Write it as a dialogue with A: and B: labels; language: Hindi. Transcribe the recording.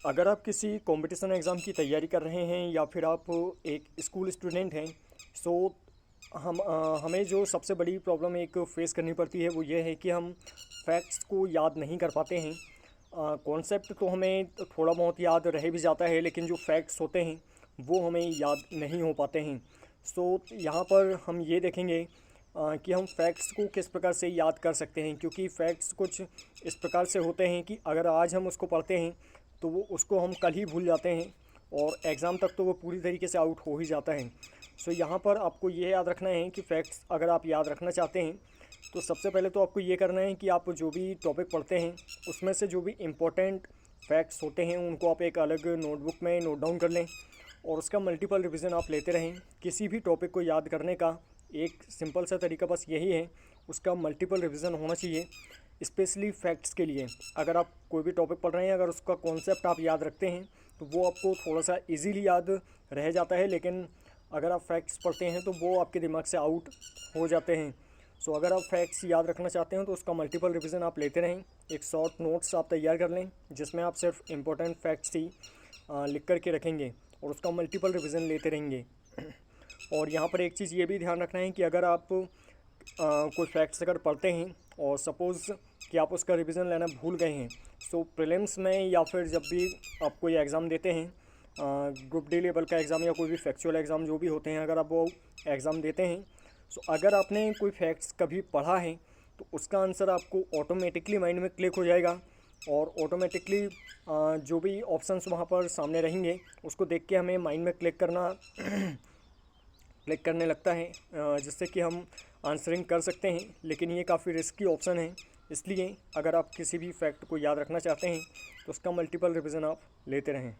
A: अगर आप किसी कंपटीशन एग्ज़ाम की तैयारी कर रहे हैं या फिर आप एक स्कूल स्टूडेंट हैं, सो हमें जो सबसे बड़ी प्रॉब्लम एक फ़ेस करनी पड़ती है वो ये है कि हम फैक्ट्स को याद नहीं कर पाते हैं। कॉन्सेप्ट तो हमें थोड़ा बहुत याद रह भी जाता है, लेकिन जो फैक्ट्स होते हैं वो हमें याद नहीं हो पाते हैं। सो यहाँ पर हम ये देखेंगे कि हम फैक्ट्स को किस प्रकार से याद कर सकते हैं, क्योंकि फैक्ट्स कुछ इस प्रकार से होते हैं कि अगर आज हम उसको पढ़ते हैं तो वो उसको हम कल ही भूल जाते हैं और एग्ज़ाम तक तो वो पूरी तरीके से आउट हो ही जाता है। सो यहाँ पर आपको ये याद रखना है कि फैक्ट्स अगर आप याद रखना चाहते हैं तो सबसे पहले तो आपको ये करना है कि आप जो भी टॉपिक पढ़ते हैं उसमें से जो भी इम्पोर्टेंट फैक्ट्स होते हैं उनको आप एक अलग नोटबुक में नोट डाउन कर लें और उसका मल्टीपल रिवीजन आप लेते रहें। किसी भी टॉपिक को याद करने का एक सिंपल सा तरीका बस यही है, उसका मल्टीपल रिवीजन होना चाहिए, स्पेशली फैक्ट्स के लिए। अगर आप कोई भी टॉपिक पढ़ रहे हैं, अगर उसका कॉन्सेप्ट आप याद रखते हैं तो वो आपको थोड़ा सा इजीली याद रह जाता है, लेकिन अगर आप फैक्ट्स पढ़ते हैं तो वो आपके दिमाग से आउट हो जाते हैं। सो अगर आप फैक्ट्स याद रखना चाहते हैं तो उसका मल्टीपल रिवीजन आप लेते रहें। एक शॉर्ट नोट्स आप तैयार कर लें जिसमें आप सिर्फ इम्पोर्टेंट फैक्ट्स ही लिख कर के रखेंगे और उसका मल्टीपल रिवीजन लेते रहेंगे। और यहाँ पर एक चीज़ ये भी ध्यान रखना है कि अगर आप कोई फैक्ट्स अगर पढ़ते हैं और सपोज़ कि आप उसका रिवीजन लेना भूल गए हैं, सो प्रीलिम्स में या फिर जब भी आप कोई एग्ज़ाम देते हैं, ग्रुप डी लेवल का एग्ज़ाम या कोई भी फैक्चुअल एग्ज़ाम जो भी होते हैं, अगर आप वो एग्ज़ाम देते हैं, सो अगर आपने कोई फैक्ट्स कभी पढ़ा है तो उसका आंसर आपको ऑटोमेटिकली माइंड में क्लिक हो जाएगा और ऑटोमेटिकली जो भी ऑप्शंस वहाँ पर सामने रहेंगे उसको देख के हमें माइंड में क्लिक करने लगता है, जिससे कि हम आंसरिंग कर सकते हैं। लेकिन ये काफ़ी रिस्की ऑप्शन है, इसलिए अगर आप किसी भी फैक्ट को याद रखना चाहते हैं तो उसका मल्टीपल रिवीजन आप लेते रहें।